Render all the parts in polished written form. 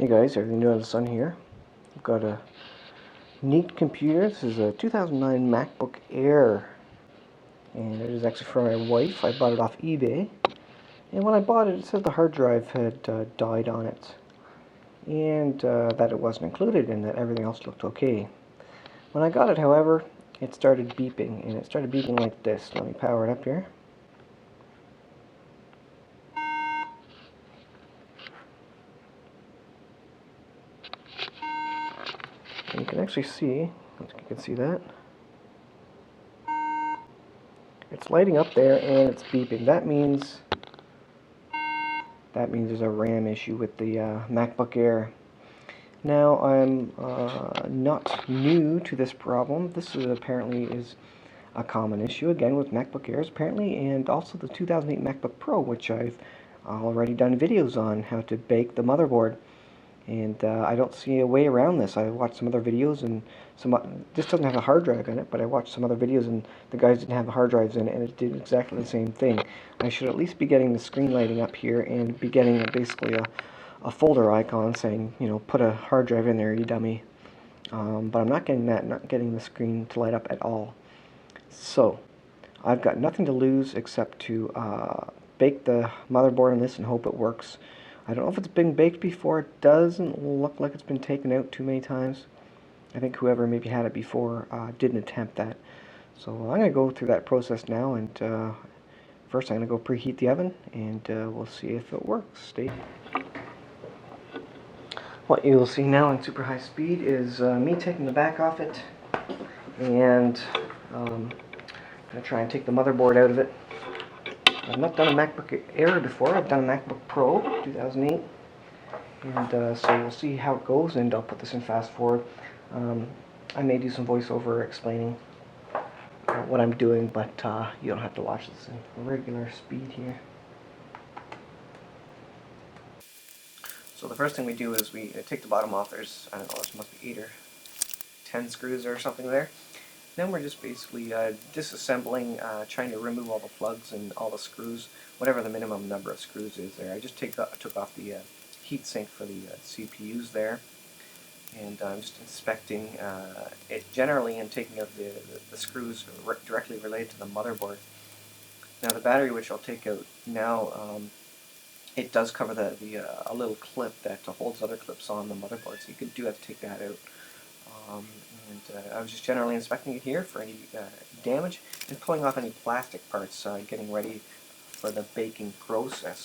Hey guys, everything new under the sun here. I've got a neat computer. This is a 2009 MacBook Air, and it is actually for my wife. I bought it off eBay, and when I bought it, it said the hard drive had died on it, and that it wasn't included, and that everything else looked okay. When I got it, however, it started beeping, and it started beeping like this. Let me power it up here. And you can actually see, if you can see that, it's lighting up there and it's beeping. That means there's a RAM issue with the MacBook Air. Now, I'm not new to this problem. This apparently is a common issue, again, with MacBook Airs, apparently, and also the 2008 MacBook Pro, which I've already done videos on how to bake the motherboard. And I don't see a way around this. I watched some other videos, and this doesn't have a hard drive in it, but I watched some other videos, and the guys didn't have the hard drives in it, and it did exactly the same thing. I should at least be getting the screen lighting up here, and be getting basically a folder icon saying, you know, put a hard drive in there, you dummy. But I'm not getting that, not getting the screen to light up at all. So, I've got nothing to lose except to bake the motherboard on this and hope it works. I don't know if it's been baked before. It doesn't look like it's been taken out too many times. I think whoever maybe had it before didn't attempt that. So I'm going to go through that process now, and first I'm going to go preheat the oven, and we'll see if it works. What you'll see now in super high speed is me taking the back off it, and I'm going to try and take the motherboard out of it. I've not done a MacBook Air before. I've done a MacBook Pro 2008, and so we'll see how it goes, and I'll put this in fast forward. I may do some voiceover explaining what I'm doing, but you don't have to watch this in regular speed here. So the first thing we do is we take the bottom off. There's, I don't know, there must be 8 or 10 screws or something there. Then we're just basically disassembling, trying to remove all the plugs and all the screws, whatever the minimum number of screws is there. I just took off the heat sink for the CPUs there, and I'm just inspecting it generally and taking out the screws directly related to the motherboard. Now the battery, which I'll take out now, it does cover a little clip that holds other clips on the motherboard, so you do have to take that out. I was just generally inspecting it here for any damage and pulling off any plastic parts, getting ready for the baking process.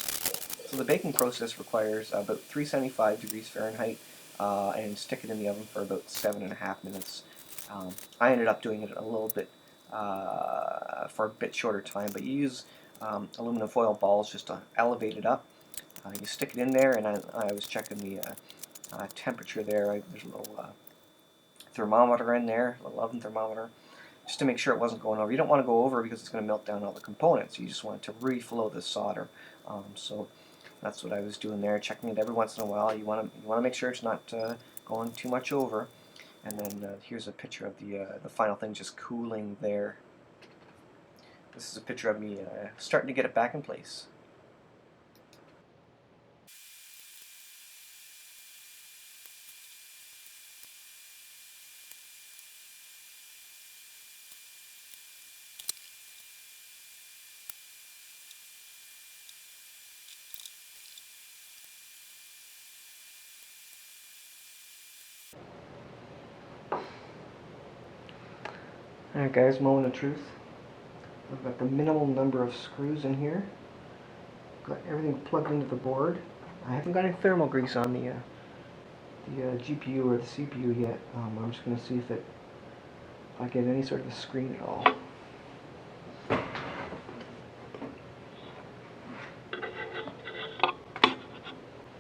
So the baking process requires about 375 degrees Fahrenheit and stick it in the oven for about 7.5 minutes. I ended up doing it a little bit for a bit shorter time, but you use aluminum foil balls just to elevate it up. You stick it in there, and I was checking the temperature there. There's a little thermometer in there, a little oven thermometer, just to make sure it wasn't going over. You don't want to go over because it's going to melt down all the components. You just want it to reflow the solder. So that's what I was doing there, checking it every once in a while. You want to make sure it's not going too much over. And then here's a picture of the final thing just cooling there. This is a picture of me starting to get it back in place. Alright guys, moment of truth. I've got the minimal number of screws in here. Got everything plugged into the board. I haven't got any thermal grease on the GPU or the CPU yet. I'm just going to see if I get any sort of a screen at all.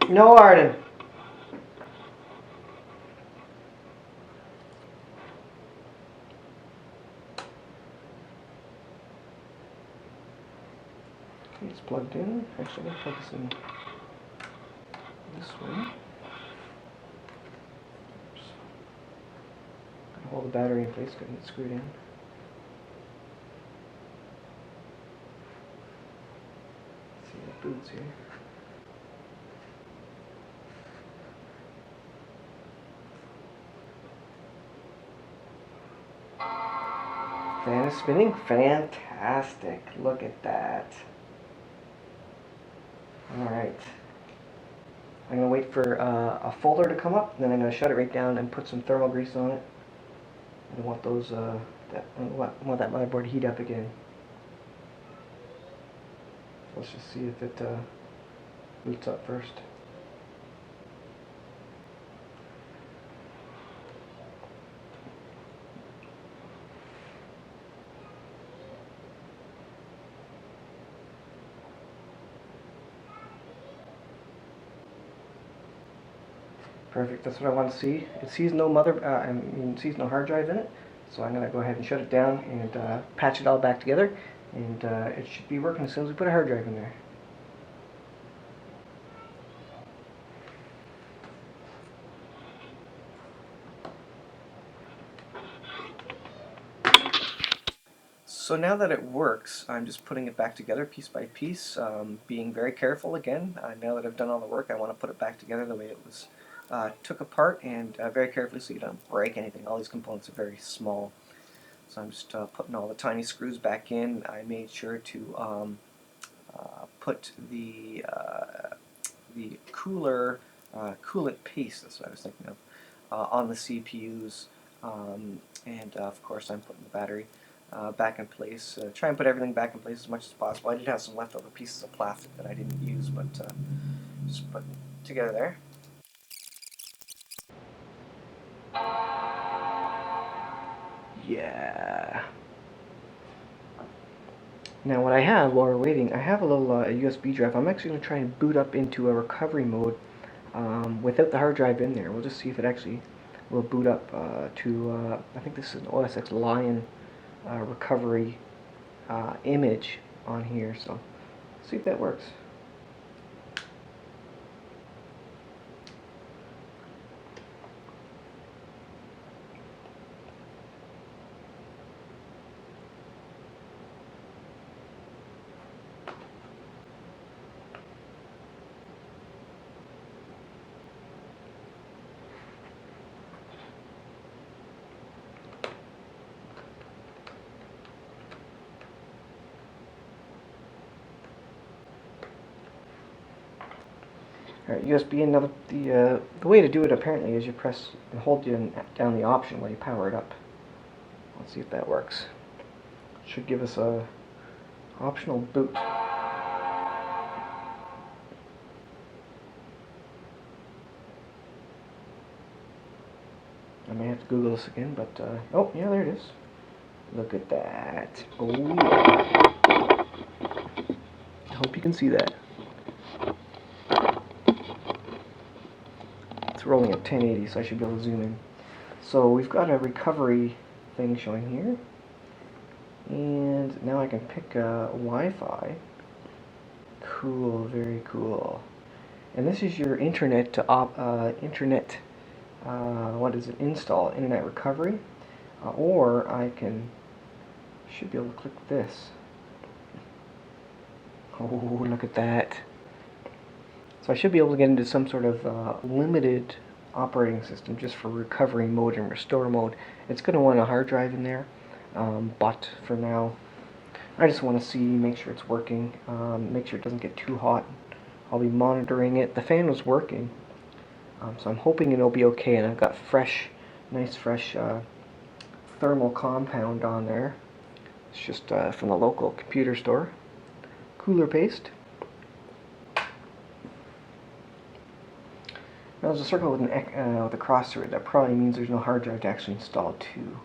No, Arden. Okay, it's plugged in. Actually, I'm going to plug this in this way. Oops. Gotta hold the battery in place, getting it screwed in. Let's see what boots here. Fan is spinning? Fantastic. Look at that. Alright. I'm going to wait for a folder to come up, then I'm going to shut it right down and put some thermal grease on it. I don't want those, I want that motherboard to heat up again. Let's just see if it boots up first. Perfect, that's what I want to see. It sees no sees no hard drive in it, so I'm going to go ahead and shut it down and patch it all back together, and it should be working as soon as we put a hard drive in there. So now that it works, I'm just putting it back together piece by piece, being very careful again. Now that I've done all the work, I want to put it back together the way it was took apart, and very carefully so you don't break anything. All these components are very small. So I'm just putting all the tiny screws back in. I made sure to put the coolant paste, that's what I was thinking of, on the CPUs, and of course I'm putting the battery back in place. Try and put everything back in place as much as possible. I did have some leftover pieces of plastic that I didn't use, but just put it together there. Yeah. Now what I have while we're waiting, I have a little USB drive. I'm actually going to try and boot up into a recovery mode without the hard drive in there. We'll just see if it actually will boot up to, I think this is an OS X Lion recovery image on here, so see if that works. Alright, USB in. Now the way to do it apparently is you press and hold down the option while you power it up. Let's see if that works. It should give us a optional boot. I may have to Google this again, but oh yeah, there it is. Look at that. Oh yeah. I hope you can see that. It's rolling at 1080, so I should be able to zoom in. So we've got a recovery thing showing here. And now I can pick Wi-Fi. Cool, very cool. And this is your internet to what is it? Install internet recovery, or I should be able to click this. Oh, look at that! So I should be able to get into some sort of limited operating system just for recovery mode and restore mode. It's going to want a hard drive in there, but for now, I just want to see, make sure it's working, make sure it doesn't get too hot. I'll be monitoring it. The fan was working, so I'm hoping it'll be okay. And I've got nice fresh thermal compound on there. It's just from the local computer store. Cooler paste. Now there's a circle with a cross through it. That probably means there's no hard drive to actually install to.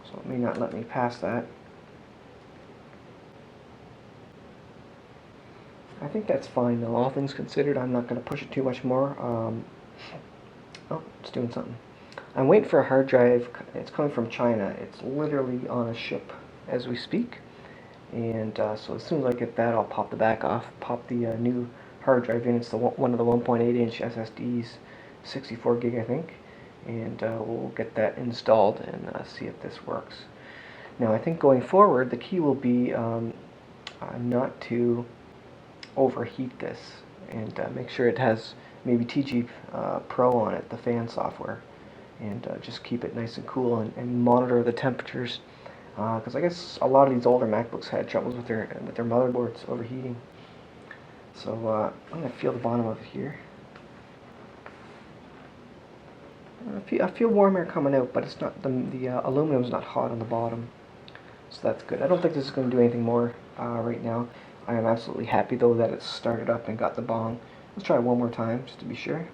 So it may not let me pass that. I think that's fine though. All things considered, I'm not going to push it too much more. Oh, it's doing something. I'm waiting for a hard drive. It's coming from China. It's literally on a ship as we speak. And so as soon as I get that, I'll pop the back off, pop the new hard drive in. It's one of the 1.8-inch SSDs, 64 gig I think, and we'll get that installed and see if this works. Now I think going forward, the key will be not to overheat this, and make sure it has maybe TG Pro on it, the fan software, and just keep it nice and cool and monitor the temperatures. Because I guess a lot of these older MacBooks had troubles with their motherboards overheating. So I'm going to feel the bottom of it here. I feel warm air coming out, but it's not the aluminum's not hot on the bottom, so that's good. I don't think this is going to do anything more right now. I am absolutely happy though that it's started up and got the bong. Let's try it one more time just to be sure.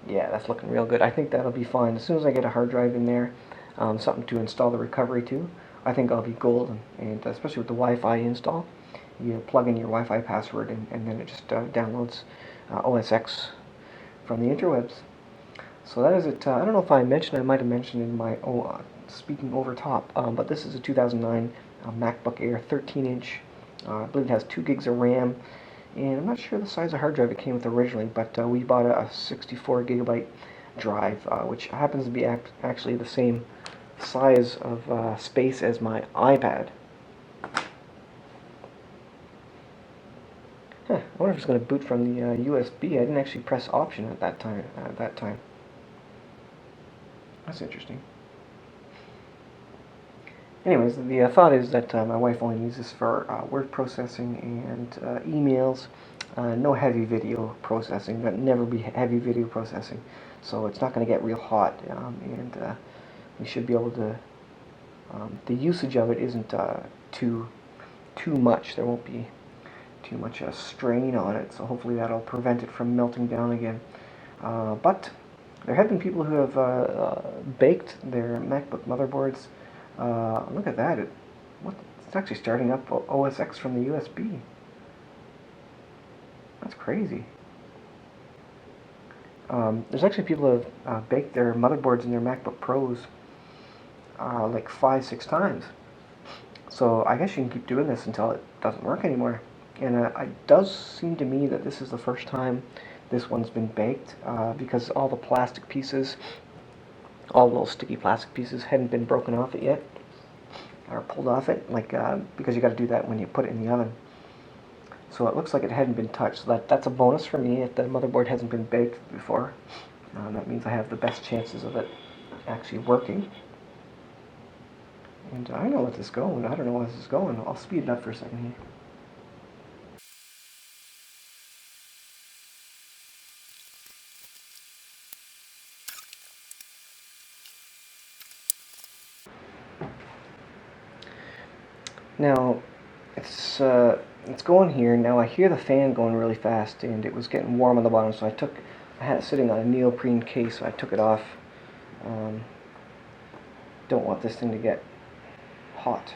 Yeah, that's looking real good. I think that'll be fine. As soon as I get a hard drive in there, something to install the recovery to, I think I'll be golden. And especially with the Wi-Fi install, you plug in your Wi-Fi password and then it just downloads OS X from the interwebs. So that is it. I don't know if I mentioned, I might have mentioned in my speaking over top, but this is a 2009 MacBook Air 13-inch. I believe it has 2 gigs of RAM, and I'm not sure the size of hard drive it came with originally, but we bought a 64 gigabyte drive, which happens to be actually the same size of space as my iPad. Huh, I wonder if it's going to boot from the USB. I didn't actually press option at that time. That's interesting. Anyways, the thought is that my wife only needs this for word processing and emails. No heavy video processing. But never be heavy video processing. So it's not going to get real hot, and we should be able to. The usage of it isn't too much. There won't be too much strain on it. So hopefully that'll prevent it from melting down again. But there have been people who have baked their MacBook motherboards. Look at that. It's actually starting up OS X from the USB. That's crazy. There's actually people who have baked their motherboards in their MacBook Pros like 5-6 times. So I guess you can keep doing this until it doesn't work anymore. And it does seem to me that this is the first time this one's been baked because all the plastic pieces, all the little sticky plastic pieces hadn't been broken off it yet or pulled off it, like because you got to do that when you put it in the oven. So it looks like it hadn't been touched. So that's a bonus for me if the motherboard hasn't been baked before. That means I have the best chances of it actually working. And I'm gonna let this go, and I don't know where this is going. I'll speed it up for a second here. Now, it's going here. Now I hear the fan going really fast, and it was getting warm on the bottom, so I had it sitting on a neoprene case, so I took it off. Don't want this thing to get hot.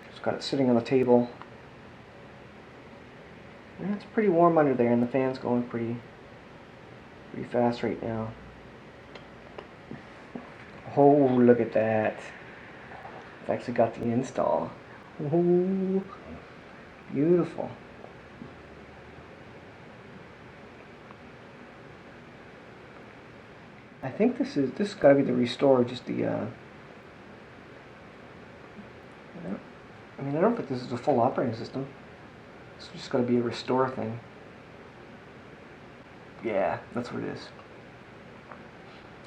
Just got it sitting on the table. And it's pretty warm under there, and the fan's going pretty fast right now. Oh, look at that. I've actually got the install. Oh, beautiful. I think this got to be the restore, just the I mean, I don't think this is a full operating system. It's just got to be a restore thing. Yeah, that's what it is.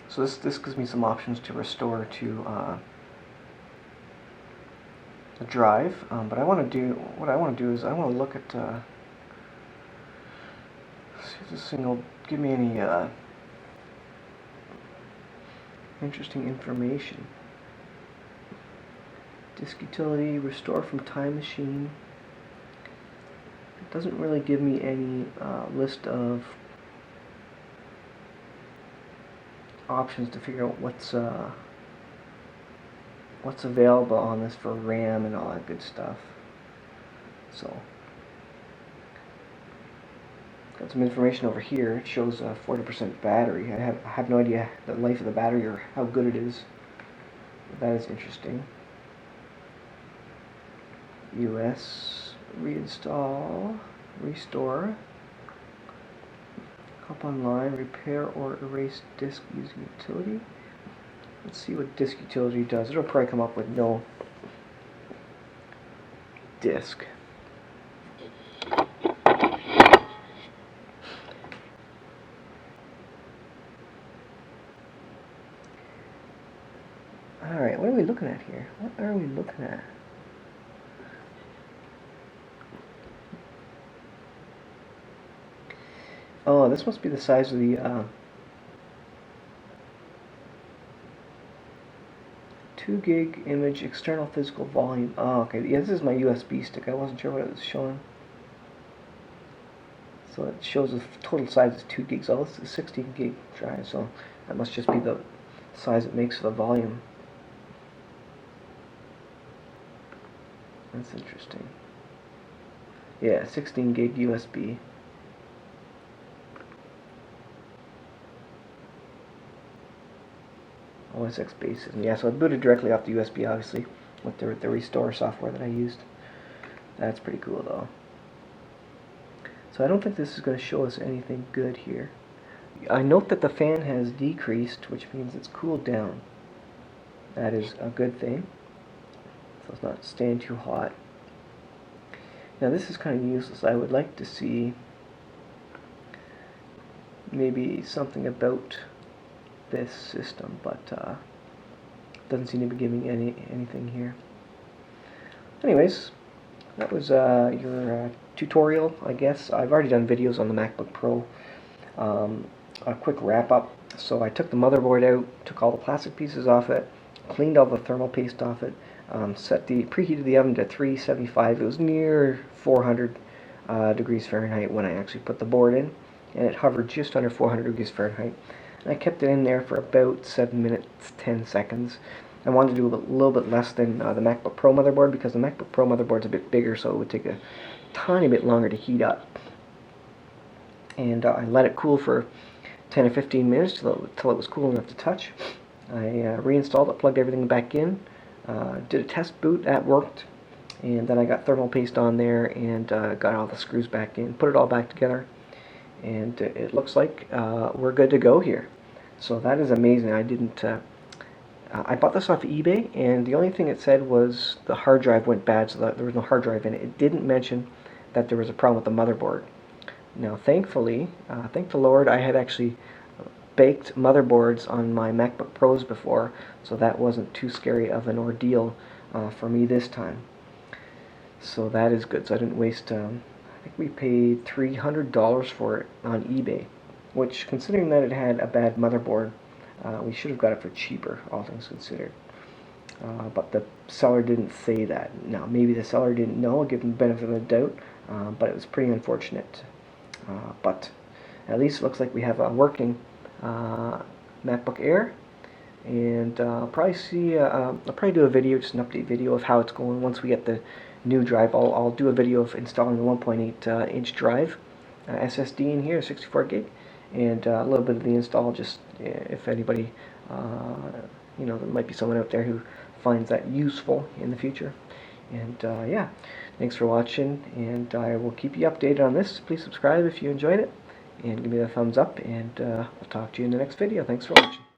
So this gives me some options to restore to a drive. But what I want to do is I want to look at see if this thing will give me any interesting information. Disk utility, restore from time machine. It doesn't really give me any list of options to figure out what's available on this for RAM and all that good stuff. So got some information over here. It shows a 40% battery. I have no idea the life of the battery or how good it is. But that is interesting. US reinstall, restore, hop online, repair or erase disk using utility. Let's see what disk utility does. It'll probably come up with no disk. Alright, what are we looking at here? What are we looking at? Oh, this must be the size of the 2 gig image external physical volume. Oh, okay. Yeah, this is my USB stick. I wasn't sure what it was showing. So it shows the total size is 2 gigs. Oh, this is a 16 gig drive, so that must just be the size it makes for the volume. That's interesting. Yeah, 16 gig USB. OS X basis. Yeah, so it booted directly off the USB, obviously, with the restore software that I used. That's pretty cool, though. So I don't think this is going to show us anything good here. I note that the fan has decreased, which means it's cooled down. That is a good thing. So it's not staying too hot. Now this is kind of useless. I would like to see maybe something about this system, but doesn't seem to be giving anything here. Anyways, that was your tutorial, I guess. I've already done videos on the MacBook Pro. A quick wrap up. So I took the motherboard out, took all the plastic pieces off it, cleaned all the thermal paste off it, preheated the oven to 375. It was near 400 degrees Fahrenheit when I actually put the board in, and it hovered just under 400 degrees Fahrenheit. And I kept it in there for about 7 minutes, 10 seconds. I wanted to do a little bit less than the MacBook Pro motherboard, because the MacBook Pro motherboard's a bit bigger, so it would take a tiny bit longer to heat up. And I let it cool for 10 or 15 minutes till it was cool enough to touch. I reinstalled it, plugged everything back in, did a test boot, that worked, and then I got thermal paste on there and got all the screws back in, put it all back together, and it looks like we're good to go here. So that is amazing. I bought this off eBay, and the only thing it said was the hard drive went bad, so that there was no hard drive in it. It didn't mention that there was a problem with the motherboard. Now, thankfully, thank the Lord, I had actually baked motherboards on my MacBook Pros before, so that wasn't too scary of an ordeal for me this time. So that is good. So I didn't waste, I think we paid $300 for it on eBay, which, considering that it had a bad motherboard, we should have got it for cheaper, all things considered. But the seller didn't say that. Now, maybe the seller didn't know, I'll give him the benefit of the doubt, but it was pretty unfortunate. But at least it looks like we have a working MacBook Air, and I'll probably do a video, just an update video of how it's going once we get the new drive. I'll do a video of installing the 1.8 inch drive SSD in here, 64 gig, and a little bit of the install, just if anybody, there might be someone out there who finds that useful in the future. And yeah, thanks for watching, and I will keep you updated on this. Please subscribe if you enjoyed it, and give me the thumbs up, and I'll talk to you in the next video. Thanks for watching.